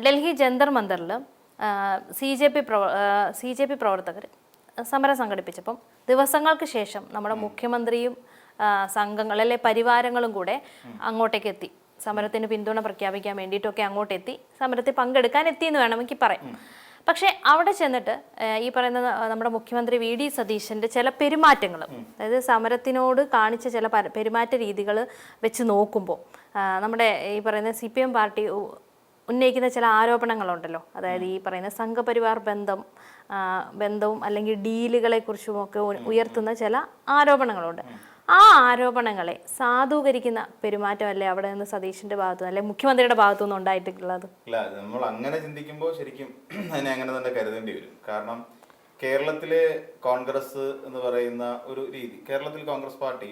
ഡൽഹി ജന്തർ മന്ദറിൽ C J P പ്രവർത്തകർ സമരം സംഘടിപ്പിച്ചപ്പം ദിവസങ്ങൾക്ക് ശേഷം നമ്മുടെ മുഖ്യമന്ത്രിയും സംഘങ്ങൾ അല്ലെ പരിവാരങ്ങളും കൂടെ അങ്ങോട്ടേക്ക് എത്തി. സമരത്തിന് പിന്തുണ പ്രഖ്യാപിക്കാൻ വേണ്ടിയിട്ടൊക്കെ അങ്ങോട്ടെത്തി, സമരത്തിൽ പങ്കെടുക്കാൻ എത്തിയെന്ന് വേണമെങ്കിൽ പറയാം. പക്ഷേ അവിടെ ചെന്നിട്ട് ഈ പറയുന്ന നമ്മുടെ മുഖ്യമന്ത്രി വി ഡി സതീശൻ്റെ ചില പെരുമാറ്റങ്ങൾ, അതായത് സമരത്തിനോട് കാണിച്ച ചില പെരുമാറ്റ രീതികൾ വെച്ച് നോക്കുമ്പോൾ നമ്മുടെ ഈ പറയുന്ന CPM പാർട്ടി ഉന്നയിക്കുന്ന ചില ആരോപണങ്ങളുണ്ടല്ലോ. അതായത് ഈ പറയുന്ന സംഘപരിവാർ ബന്ധവും അല്ലെങ്കിൽ ഡീലുകളെ കുറിച്ചുമൊക്കെ ഉയർത്തുന്ന ചില ആരോപണങ്ങളുണ്ട്. ആ ആരോപണങ്ങളെ സാധൂകരിക്കുന്ന പെരുമാറ്റമല്ലേ അവിടെ നിന്ന് സതീഷിന്റെ ഭാഗത്തുനിന്ന് അല്ലെങ്കിൽ മുഖ്യമന്ത്രിയുടെ ഭാഗത്തുനിന്ന് ഉണ്ടായിട്ടുള്ളത്? ഇല്ല, നമ്മൾ അങ്ങനെ ചിന്തിക്കുമ്പോൾ ശരിക്കും അതിനെ അങ്ങനെ തന്നെ കരുതേണ്ടി വരും. കാരണം കേരളത്തിലെ കോൺഗ്രസ് എന്ന് പറയുന്ന ഒരു രീതി, കേരളത്തിൽ കോൺഗ്രസ് പാർട്ടി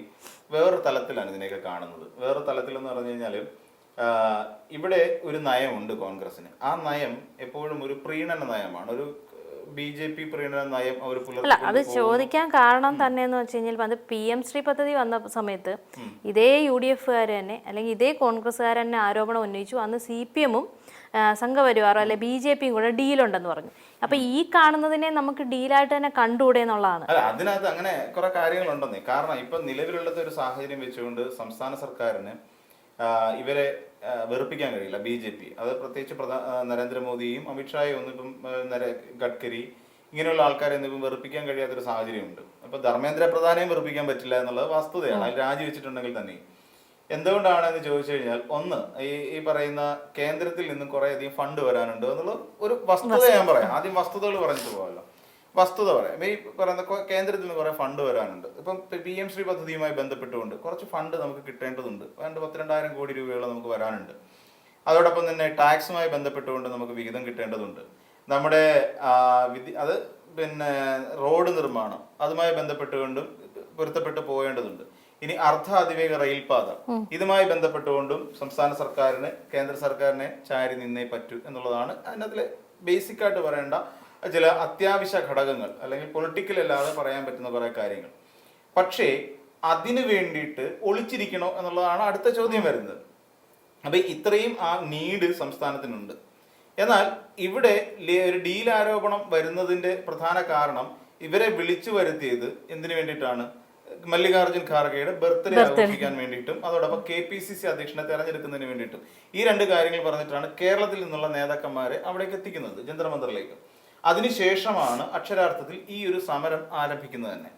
വേറൊരു തലത്തിലാണ് ഇതിനെയൊക്കെ കാണുന്നത്. വേറൊരു തലത്തിൽ എന്ന് പറഞ്ഞു കഴിഞ്ഞാൽ ഇവിടെ ഒരു നയമുണ്ട് കോൺഗ്രസിന്. ആ നയം എപ്പോഴും ഒരു പ്രീണന നയമാണ്, ഒരു BJP പ്രീണന നയം അവർ അല്ല. അത് ചോദിക്കാൻ കാരണം തന്നെ എന്ന് വെച്ച് കഴിഞ്ഞാൽ അത് PM ശ്രീ പദ്ധതി വന്ന സമയത്ത് ഇതേ UDF തന്നെ അല്ലെങ്കിൽ ഇതേ കോൺഗ്രസ്സുകാർ തന്നെ ആരോപണം ഉന്നയിച്ചു. അന്ന് CPM സംഘപരിവാറും അല്ലെ BJPയും കൂടെ ഡീലുണ്ടെന്ന് പറഞ്ഞു. അപ്പൊ ഈ കാണുന്നതിനെ നമുക്ക് ഡീലായിട്ട് തന്നെ കണ്ടുകൂടെ എന്നുള്ളതാണ്. അല്ല, അതിനകത്ത് അങ്ങനെ കുറെ കാര്യങ്ങളുണ്ടെന്നേ. കാരണം ഇപ്പൊ നിലവിലുള്ളത് ഒരു സാഹചര്യം വെച്ചുകൊണ്ട് സംസ്ഥാന സർക്കാരിന് ഇവരെ വെറുപ്പിക്കാൻ കഴിയില്ല. BJP അത് പ്രത്യേകിച്ച് നരേന്ദ്രമോദിയും അമിത്ഷായും ഒന്നിപ്പം ഗഡ്കരി ഇങ്ങനെയുള്ള ആൾക്കാരെ ഒന്നിപ്പം വെറുപ്പിക്കാൻ കഴിയാത്തൊരു സാഹചര്യമുണ്ട്. അപ്പൊ ധർമ്മേന്ദ്ര പ്രധാനെയും വെറുപ്പിക്കാൻ പറ്റില്ല എന്നുള്ളത് വസ്തുതയാണ്. അതിൽ രാജിവെച്ചിട്ടുണ്ടെങ്കിൽ തന്നെ എന്തുകൊണ്ടാണെന്ന് ചോദിച്ചു കഴിഞ്ഞാൽ, ഒന്ന് ഈ പറയുന്ന കേന്ദ്രത്തിൽ നിന്നും കുറെ അധികം ഫണ്ട് വരാനുണ്ട് എന്നുള്ള ഒരു വസ്തുത ഞാൻ പറയാം. ആദ്യം വസ്തുതകൾ പറഞ്ഞിട്ട് പോകാമല്ലോ. വസ്തുത പറയാം. ഈ പറയുന്ന കേന്ദ്രത്തിൽ നിന്ന് കുറെ ഫണ്ട് വരാനുണ്ട്. ഇപ്പം PM ശ്രീ പദ്ധതിയുമായി ബന്ധപ്പെട്ടുകൊണ്ട് കുറച്ച് ഫണ്ട് നമുക്ക് കിട്ടേണ്ടതുണ്ട്. 12,000 കോടി രൂപയോളം നമുക്ക് വരാനുണ്ട്. അതോടൊപ്പം തന്നെ ടാക്സുമായി ബന്ധപ്പെട്ടുകൊണ്ട് നമുക്ക് വിഹിതം കിട്ടേണ്ടതുണ്ട്. നമ്മുടെ അത് പിന്നെ റോഡ് നിർമ്മാണം അതുമായി ബന്ധപ്പെട്ടുകൊണ്ടും പൊരുത്തപ്പെട്ട് പോകേണ്ടതുണ്ട്. ഇനി അർദ്ധ അതിവേഗ റെയിൽപാത ഇതുമായി ബന്ധപ്പെട്ടുകൊണ്ടും സംസ്ഥാന സർക്കാരിന് കേന്ദ്ര സർക്കാരിനെ ചാരി നിന്നേ പറ്റൂ എന്നുള്ളതാണ് അതിനകത്തിലെ ബേസിക് ആയിട്ട് പറയേണ്ട ചില അത്യാവശ്യ ഘടകങ്ങൾ, അല്ലെങ്കിൽ പൊളിറ്റിക്കൽ അല്ലാതെ പറയാൻ പറ്റുന്ന കുറെ കാര്യങ്ങൾ. പക്ഷേ അതിനു വേണ്ടിയിട്ട് ഒളിച്ചിരിക്കണോ എന്നുള്ളതാണ് അടുത്ത ചോദ്യം വരുന്നത്. അപ്പൊ ഇത്രയും ആ നീഡ് സംസ്ഥാനത്തിനുണ്ട്. എന്നാൽ ഇവിടെ ഒരു ഡീൽ ആരോപണം വരുന്നതിന്റെ പ്രധാന കാരണം ഇവരെ വിളിച്ചു വരുത്തിയത് എന്തിനു വേണ്ടിയിട്ടാണ്? മല്ലികാർജുൻ ഖാർഗെയുടെ ബർത്ത്ഡേ ആഘോഷിക്കാൻ വേണ്ടിയിട്ടും അതോടൊപ്പം KPCC അധ്യക്ഷനെ തെരഞ്ഞെടുക്കുന്നതിന് വേണ്ടിയിട്ടും ഈ രണ്ട് കാര്യങ്ങൾ പറഞ്ഞിട്ടാണ് കേരളത്തിൽ നിന്നുള്ള നേതാക്കന്മാരെ അവിടേക്ക് എത്തിക്കുന്നത്, ജന്തർ മന്ദറിലേക്ക്. അതിനുശേഷമാണ് അക്ഷരാർത്ഥത്തിൽ ഈ ഒരു സമരം ആരംഭിക്കുന്നത് തന്നെ.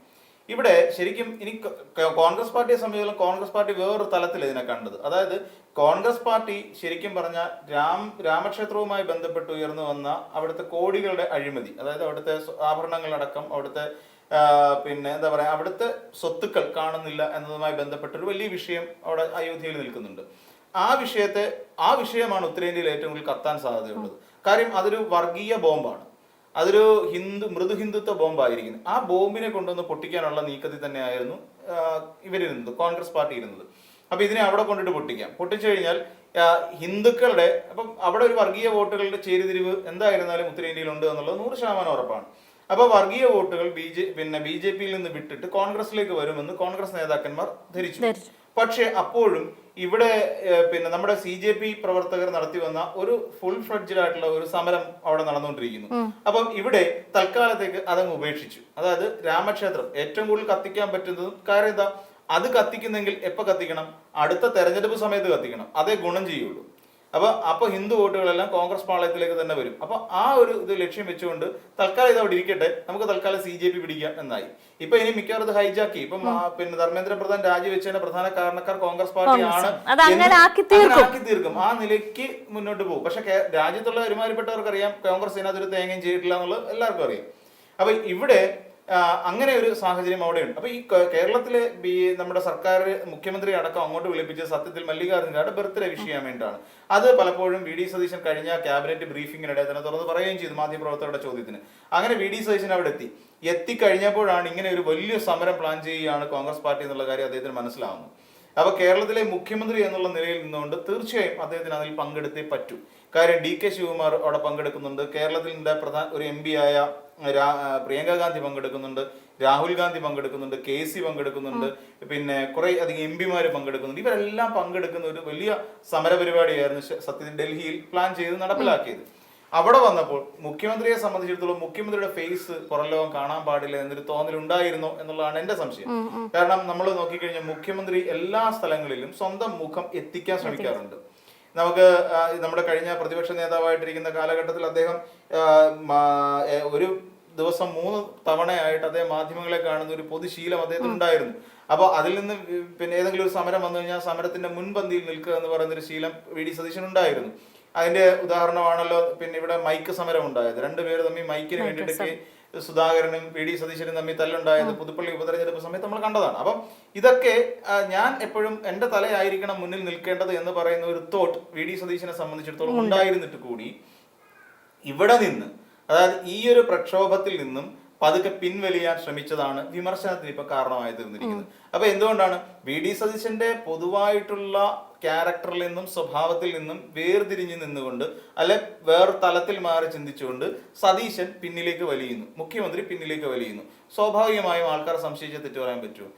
ഇവിടെ ശരിക്കും ഇനി കോൺഗ്രസ് പാർട്ടിയെ സംബന്ധിച്ചിടത്തോളം കോൺഗ്രസ് പാർട്ടി വേറൊരു തലത്തിൽ ഇതിനെ കണ്ടത്. അതായത് കോൺഗ്രസ് പാർട്ടി ശരിക്കും പറഞ്ഞ രാമക്ഷേത്രവുമായി ബന്ധപ്പെട്ട് ഉയർന്നു വന്ന അവിടുത്തെ കോടികളുടെ അഴിമതി, അതായത് അവിടുത്തെ ആഭരണങ്ങളടക്കം അവിടുത്തെ പിന്നെ എന്താ പറയാ അവിടുത്തെ സ്വത്തുക്കൾ കാണുന്നില്ല എന്നതുമായി ബന്ധപ്പെട്ടൊരു വലിയ വിഷയം അവിടെ അയോധ്യയിൽ നിൽക്കുന്നുണ്ട്. ആ വിഷയമാണ് ഉത്തരേന്ത്യയിൽ ഏറ്റവും കൂടുതൽ കത്താൻ സാധ്യതയുള്ളത്. കാര്യം അതൊരു വർഗീയ ബോംബാണ്, അതൊരു മൃദു ഹിന്ദുത്വ ബോംബായിരിക്കുന്നു. ആ ബോംബിനെ കൊണ്ടുവന്ന് പൊട്ടിക്കാനുള്ള നീക്കത്തിൽ തന്നെയായിരുന്നു ഇവരിരുന്നത്, കോൺഗ്രസ് പാർട്ടി ഇരുന്നത്. അപ്പൊ ഇതിനെ അവിടെ കൊണ്ടിട്ട് പൊട്ടിച്ചു കഴിഞ്ഞാൽ ഹിന്ദുക്കളുടെ അപ്പം അവിടെ ഒരു വർഗീയ വോട്ടുകളുടെ ചേരിതിരിവ് എന്തായിരുന്നാലും ഉത്തരേന്ത്യയിൽ ഉണ്ട് എന്നുള്ളത് 100% ഉറപ്പാണ്. അപ്പൊ വർഗീയ വോട്ടുകൾ BJPയിൽ നിന്ന് വിട്ടിട്ട് കോൺഗ്രസിലേക്ക് വരുമെന്ന് കോൺഗ്രസ് നേതാക്കന്മാർ ധരിച്ചു. പക്ഷെ അപ്പോഴും ഇവിടെ നമ്മുടെ CJP പ്രവർത്തകർ നടത്തി വന്ന ഒരു ഫുൾ ഫ്ലഡ്ജഡ് ആയിട്ടുള്ള ഒരു സമരം അവിടെ നടന്നുകൊണ്ടിരിക്കുന്നു. അപ്പം ഇവിടെ തൽക്കാലത്തേക്ക് അതങ്ങ് ഉപേക്ഷിച്ചു. അതായത് രാമക്ഷേത്രം ഏറ്റവും കൂടുതൽ കത്തിക്കാൻ പറ്റുന്നതും കാര്യം എന്താ, അത് കത്തിക്കുന്നെങ്കിൽ എപ്പോ കത്തിക്കണം? അടുത്ത തെരഞ്ഞെടുപ്പ് സമയത്ത് കത്തിക്കണം, അതേ ഗുണം ചെയ്യുള്ളൂ. അപ്പൊ ഹിന്ദു വോട്ടുകളെല്ലാം കോൺഗ്രസ് പാളയത്തിലേക്ക് തന്നെ വരും. അപ്പൊ ആ ഒരു ഇത് ലക്ഷ്യം വെച്ചുകൊണ്ട് തൽക്കാലം ഇത് അവിടെ ഇരിക്കട്ടെ, നമുക്ക് തൽക്കാലം CJP പിടിക്കാം എന്നായി. ഇപ്പൊ ഇനി മിക്കവാറും ഇത് ഹൈജാക്കി. ഇപ്പം ധർമ്മേന്ദ്ര പ്രധാൻ രാജിവെച്ചതിന്റെ പ്രധാന കാരണക്കാർ കോൺഗ്രസ് പാർട്ടിയാണ്, ആക്കി തീർക്കും. ആ നിലയ്ക്ക് മുന്നോട്ട് പോകും. പക്ഷെ രാജ്യത്തുള്ള ഒരുമാതിരിപ്പെട്ടവർക്ക് അറിയാം കോൺഗ്രസ് ഇതിനകത്തൊരു തേങ്ങയും ചെയ്തിട്ടില്ല എന്നുള്ളത് എല്ലാവർക്കും അറിയാം. അപ്പൊ ഇവിടെ അങ്ങനെ ഒരു സാഹചര്യം അവിടെയുണ്ട്. അപ്പൊ ഈ കേരളത്തിലെ നമ്മുടെ സർക്കാർ മുഖ്യമന്ത്രി അടക്കം അങ്ങോട്ട് വിളിപ്പിച്ച് സത്യത്തിൽ മല്ലികാർജുൻ ഖാർഗെ ബർത്ത്ഡേ വിഷ് ചെയ്യാൻ വേണ്ടിയിട്ടാണ്. അത് പലപ്പോഴും VD സതീശൻ കഴിഞ്ഞ ക്യാബിനറ്റ് ബ്രീഫിങ്ങിനിടെ തന്നെ തുറന്ന് പറയുകയും ചെയ്തു മാധ്യമപ്രവർത്തകരുടെ ചോദ്യത്തിന്. അങ്ങനെ VD സതീശൻ അവിടെ എത്തിക്കഴിഞ്ഞപ്പോഴാണ് ഇങ്ങനെ ഒരു വലിയ സമരം പ്ലാൻ ചെയ്യുകയാണ് കോൺഗ്രസ് പാർട്ടി എന്നുള്ള കാര്യം അദ്ദേഹത്തിന് മനസ്സിലാവുന്നു. അപ്പൊ കേരളത്തിലെ മുഖ്യമന്ത്രി എന്നുള്ള നിലയിൽ നിന്നുകൊണ്ട് തീർച്ചയായും അദ്ദേഹത്തിന് അതിൽ പങ്കെടുത്തേ പറ്റൂ. കാര്യം DK ശിവകുമാർ അവിടെ പങ്കെടുക്കുന്നുണ്ട്, കേരളത്തിന്റെ ഒരു MP ആയ പ്രിയങ്ക ഗാന്ധി പങ്കെടുക്കുന്നുണ്ട്, രാഹുൽ ഗാന്ധി പങ്കെടുക്കുന്നുണ്ട്, KC പങ്കെടുക്കുന്നുണ്ട്, പിന്നെ കുറെ അധികം MP മാര് പങ്കെടുക്കുന്നുണ്ട്. ഇവരെല്ലാം പങ്കെടുക്കുന്ന ഒരു വലിയ സമരപരിപാടിയായിരുന്നു സത്യത്തിൽ ഡൽഹിയിൽ പ്ലാൻ ചെയ്ത് നടപ്പിലാക്കിയത്. അവിടെ വന്നപ്പോൾ മുഖ്യമന്ത്രിയെ സംബന്ധിച്ചിടത്തോളം മുഖ്യമന്ത്രിയുടെ ഫേസ് പുറം ലോകം കാണാൻ പാടില്ല എന്നൊരു തോന്നലുണ്ടായിരുന്നോ എന്നുള്ളതാണ് എന്റെ സംശയം. കാരണം നമ്മൾ നോക്കിക്കഴിഞ്ഞാൽ മുഖ്യമന്ത്രി എല്ലാ സ്ഥലങ്ങളിലും സ്വന്തം മുഖം എത്തിക്കാൻ ശ്രമിക്കാറുണ്ട്. നമുക്ക് നമ്മുടെ കഴിഞ്ഞ പ്രതിപക്ഷ നേതാവായിട്ടിരിക്കുന്ന കാലഘട്ടത്തിൽ അദ്ദേഹം ഒരു ദിവസം 3 തവണയായിട്ട് അദ്ദേഹം മാധ്യമങ്ങളെ കാണുന്ന ഒരു പൊതുശീലം അദ്ദേഹത്തിന് ഉണ്ടായിരുന്നു. അപ്പോൾ അതിൽ നിന്ന് പിന്നെ ഏതെങ്കിലും ഒരു സമരം വന്നു കഴിഞ്ഞാൽ സമരത്തിന്റെ മുൻപന്തിയിൽ നിൽക്കുക എന്ന് പറയുന്ന ഒരു ശീലം VD സതീശൻ ഉണ്ടായിരുന്നു. അതിന്റെ ഉദാഹരണമാണല്ലോ പിന്നെ ഇവിടെ മൈക്ക് സമരം ഉണ്ടായത്. രണ്ടുപേര് തമ്മിൽ മൈക്കിന് വേണ്ടിയിട്ട് സുധാകരനും VD സതീശനും തമ്മിൽ തല്ലുണ്ടായത് പുതുപ്പള്ളി ഉപതെരഞ്ഞെടുപ്പ് സമയത്ത് നമ്മൾ കണ്ടതാണ്. അപ്പം ഇതൊക്കെ ഞാൻ എപ്പോഴും എന്റെ തലയായിരിക്കണം മുന്നിൽ നിൽക്കേണ്ടത് എന്ന് പറയുന്ന ഒരു തോട്ട് VD സതീശനെ സംബന്ധിച്ചിടത്തോളം ഉണ്ടായിരുന്നിട്ട് കൂടി ഇവിടെ നിന്ന്, അതായത് ഈ ഒരു പ്രക്ഷോഭത്തിൽ നിന്നും പതുക്കെ പിൻവലിയാൻ ശ്രമിച്ചതാണ് വിമർശനത്തിന് ഇപ്പൊ കാരണമായി തീർന്നിരിക്കുന്നത്. അപ്പൊ എന്തുകൊണ്ടാണ് VD സതീശന്റെ പൊതുവായിട്ടുള്ള ക്യാരക്ടറിൽ നിന്നും സ്വഭാവത്തിൽ നിന്നും വേർതിരിഞ്ഞു നിന്നുകൊണ്ട് അല്ലെ വേറെ തലത്തിൽ മാറി ചിന്തിച്ചുകൊണ്ട് സതീശൻ പിന്നിലേക്ക് വലിയുന്നു, മുഖ്യമന്ത്രി പിന്നിലേക്ക് വലിയുന്നു. സ്വാഭാവികമായും ആൾക്കാർ സംശയിച്ച തെറ്റ് പറയാൻ പറ്റുമോ?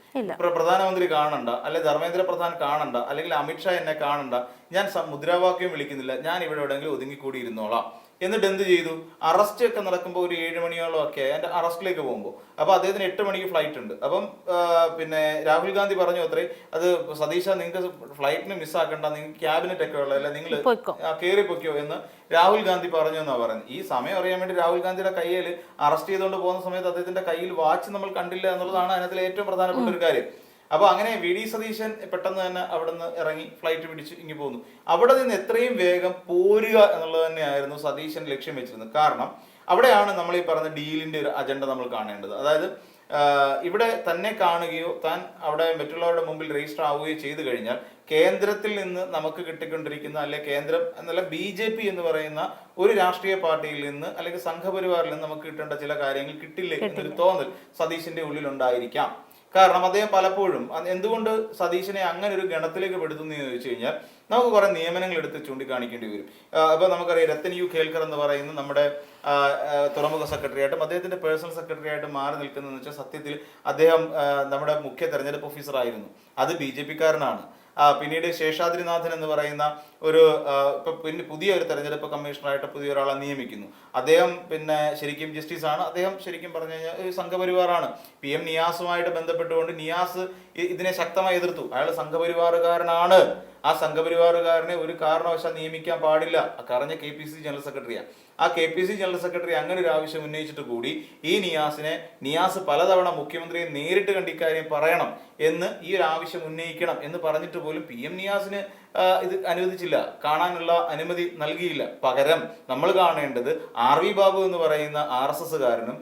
പ്രധാനമന്ത്രി കാണണ്ട, അല്ലെ ധർമ്മേന്ദ്ര പ്രധാൻ കാണണ്ട, അല്ലെങ്കിൽ അമിത്ഷാ എന്നെ കാണണ്ട, ഞാൻ മുദ്രാവാക്യം വിളിക്കുന്നില്ല, ഞാൻ ഇവിടെ എവിടെയെങ്കിലും ഒതുങ്ങിക്കൂടി ഇരുന്നോളാം എന്നിട്ട് എന്ത് ചെയ്തു? അറസ്റ്റ് ഒക്കെ നടക്കുമ്പോൾ ഒരു 7 മണിയോളം ഒക്കെ എന്റെ അറസ്റ്റിലേക്ക് പോകുമ്പോൾ അപ്പൊ അദ്ദേഹത്തിന് 8 മണിക്ക് ഫ്ലൈറ്റ് ഉണ്ട്. അപ്പം പിന്നെ രാഹുൽ ഗാന്ധി പറഞ്ഞു അത്രേ, അത് സതീശ നിങ്ങൾക്ക് ഫ്ലൈറ്റിന് മിസ്സാക്കണ്ട, നിങ്ങൾക്ക് ക്യാബിനറ്റ് ഒക്കെ ഉള്ളതല്ല, നിങ്ങൾ കയറി പൊയ്ക്കോ എന്ന് രാഹുൽ ഗാന്ധി പറഞ്ഞു എന്നാ പറയുന്നത്. ഈ സമയം അറിയാൻ വേണ്ടി രാഹുൽ ഗാന്ധിയുടെ കയ്യിൽ അറസ്റ്റ് ചെയ്തുകൊണ്ട് പോകുന്ന സമയത്ത് അദ്ദേഹത്തിന്റെ കയ്യിൽ വാച്ച് നമ്മൾ കണ്ടില്ല എന്നുള്ളതാണ് അതിനകത്തിലെ ഏറ്റവും പ്രധാനപ്പെട്ട ഒരു കാര്യം. അപ്പൊ അങ്ങനെ VD സതീശൻ പെട്ടെന്ന് തന്നെ അവിടെ നിന്ന് ഇറങ്ങി ഫ്ലൈറ്റ് പിടിച്ച് ഇങ്ങി പോന്നു. അവിടെ നിന്ന് എത്രയും വേഗം പോരുക എന്നുള്ളത് തന്നെയായിരുന്നു സതീശൻ ലക്ഷ്യം വെച്ചിരുന്നത്. കാരണം അവിടെയാണ് നമ്മൾ ഈ പറഞ്ഞ ഡീലിന്റെ ഒരു അജണ്ട നമ്മൾ കാണേണ്ടത്. അതായത് ഇവിടെ തന്നെ കാണുകയോ താൻ അവിടെ മറ്റുള്ളവരുടെ മുമ്പിൽ രജിസ്റ്റർ ആവുകയോ ചെയ്തു കഴിഞ്ഞാൽ കേന്ദ്രത്തിൽ നിന്ന് നമുക്ക് കിട്ടിക്കൊണ്ടിരിക്കുന്ന, അല്ലെ കേന്ദ്രം എന്നല്ല BJP എന്ന് പറയുന്ന ഒരു രാഷ്ട്രീയ പാർട്ടിയിൽ നിന്ന് അല്ലെങ്കിൽ സംഘപരിവാറിൽ നിന്ന് നമുക്ക് കിട്ടേണ്ട ചില കാര്യങ്ങൾ കിട്ടില്ലേ എന്നൊരു തോന്നൽ സതീശന്റെ ഉള്ളിൽ ഉണ്ടായിരിക്കാം. കാരണം അദ്ദേഹം പലപ്പോഴും എന്തുകൊണ്ട് സതീശനെ അങ്ങനെ ഒരു ഗണത്തിലേക്ക് പെടുത്തുന്നു എന്ന് ചോദിച്ചു കഴിഞ്ഞാൽ നമുക്ക് കുറെ നിയമനങ്ങൾ എടുത്ത് ചൂണ്ടിക്കാണിക്കേണ്ടി വരും. അപ്പൊ നമുക്കറിയാം രത്തൻ യു ഖേൽക്കർ എന്ന് പറയുന്ന നമ്മുടെ തുറമുഖ സെക്രട്ടറി ആയിട്ടും അദ്ദേഹത്തിന്റെ പേഴ്സണൽ സെക്രട്ടറി ആയിട്ട് മാറി നിൽക്കുന്നതെന്ന് വെച്ചാൽ സത്യത്തിൽ അദ്ദേഹം നമ്മുടെ മുഖ്യ തെരഞ്ഞെടുപ്പ് ഓഫീസർ ആയിരുന്നു. അത് BJP-കാരനാണ്. പിന്നീട് ശേഷാദ്രിനാഥൻ എന്ന് പറയുന്ന ഒരു പിന്നെ പുതിയ ഒരു തെരഞ്ഞെടുപ്പ് കമ്മീഷണറായിട്ട് പുതിയ ഒരാളെ നിയമിക്കുന്നു. അദ്ദേഹം പിന്നെ ശരിക്കും ജസ്റ്റിസ് ആണ്. അദ്ദേഹം ശരിക്കും പറഞ്ഞു കഴിഞ്ഞാൽ ഒരു സംഘപരിവാറാണ്. PM നിയാസുമായിട്ട് ബന്ധപ്പെട്ടുകൊണ്ട് നിയാസ് ഇതിനെ ശക്തമായി എതിർത്തു. അയാൾ സംഘപരിവാറുകാരനാണ്, ആ സംഘപരിവാറുകാരനെ ഒരു കാരണവശാൽ നിയമിക്കാൻ പാടില്ല. കാരണം KPCC ജനറൽ സെക്രട്ടറിയാണ്. ആ KPCC ജനറൽ സെക്രട്ടറി അങ്ങനെ ഒരു ആവശ്യം ഉന്നയിച്ചിട്ട് കൂടി ഈ നിയാസ് പലതവണ മുഖ്യമന്ത്രിയെ നേരിട്ട് കണ്ട് ഇക്കാര്യം പറയണം എന്ന്, ഈ ഒരു ആവശ്യം ഉന്നയിക്കണം എന്ന് പറഞ്ഞിട്ട് പോലും PM നിയാസിന് ഇത് അനുവദിച്ചില്ല, കാണാനുള്ള അനുമതി നൽകിയില്ല. പകരം നമ്മൾ കാണേണ്ടത് RV ബാബു എന്ന് പറയുന്ന RSS-കാരനും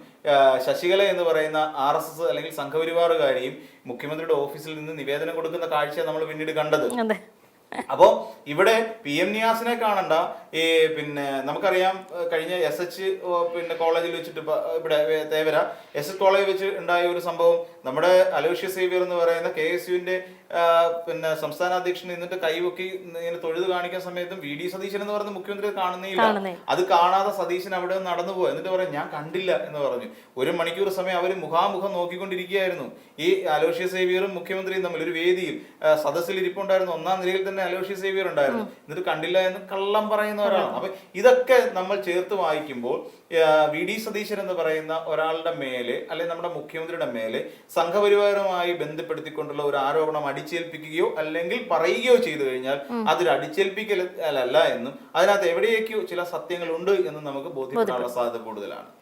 ശശികല എന്ന് പറയുന്ന RSS അല്ലെങ്കിൽ സംഘപരിവാറുകാരെയും മുഖ്യമന്ത്രിയുടെ ഓഫീസിൽ നിന്ന് നിവേദനം കൊടുക്കുന്ന കാഴ്ച നമ്മൾ പിന്നീട് കണ്ടത്. അപ്പോ ഇവിടെ PM നിയാസിനെ കാണണ്ട. ഈ പിന്നെ നമുക്കറിയാം കഴിഞ്ഞ SH പിന്നെ കോളേജിൽ വെച്ചിട്ട് ഇവിടെ തേവര SS കോളേജ് വെച്ച് ഉണ്ടായ ഒരു സംഭവം, നമ്മുടെ അലോഷ്യസ് സേവ്യർ എന്ന് പറയുന്ന KSUവിന്റെ പിന്നെ സംസ്ഥാന അധ്യക്ഷൻ എന്നിട്ട് കൈവക്കി ഇങ്ങനെ തൊഴുത് കാണിക്കുന്ന സമയത്തും VD സതീശൻ എന്ന് പറയുന്ന മുഖ്യമന്ത്രി കാണുന്നേയില്ല. അത് കാണാതെ സതീശൻ അവിടെ നടന്നു പോയി. എന്നിട്ട് പറയാം ഞാൻ കണ്ടില്ല എന്ന് പറഞ്ഞു. 1 മണിക്കൂർ സമയം അവർ മുഖാമുഖം നോക്കിക്കൊണ്ടിരിക്കുകയായിരുന്നു. ഈ അലോഷ്യസ് സേവ്യറും മുഖ്യമന്ത്രിയും തമ്മിൽ ഒരു വേദിയിൽ സദസ്സിൽ ഇരിപ്പുണ്ടായിരുന്നു. 1-ാം നിരയിൽ തന്നെ അലോഷ്യസ് സേവ്യർ ഉണ്ടായിരുന്നു. എന്നിട്ട് കണ്ടില്ല എന്ന് കള്ളം പറയുന്നവരാണ്. അപ്പൊ ഇതൊക്കെ നമ്മൾ ചേർത്ത് വായിക്കുമ്പോൾ VD സതീശൻ എന്ന് പറയുന്ന ഒരാളുടെ മേലെ അല്ലെങ്കിൽ നമ്മുടെ മുഖ്യമന്ത്രിയുടെ മേലെ സംഘപരിവാരവുമായി ബന്ധപ്പെടുത്തിക്കൊണ്ടുള്ള ഒരു ആരോപണം അടിച്ചേൽപ്പിക്കുകയോ അല്ലെങ്കിൽ പറയുകയോ ചെയ്തു കഴിഞ്ഞാൽ അതൊരു അടിച്ചേൽപ്പിക്കൽ അല്ല എന്നും അതിനകത്ത് എവിടെയൊക്കെയോ ചില സത്യങ്ങൾ ഉണ്ട് എന്നും നമുക്ക് ബോധ്യപ്പെടാനുള്ള സാധ്യത കൂടുതലാണ്.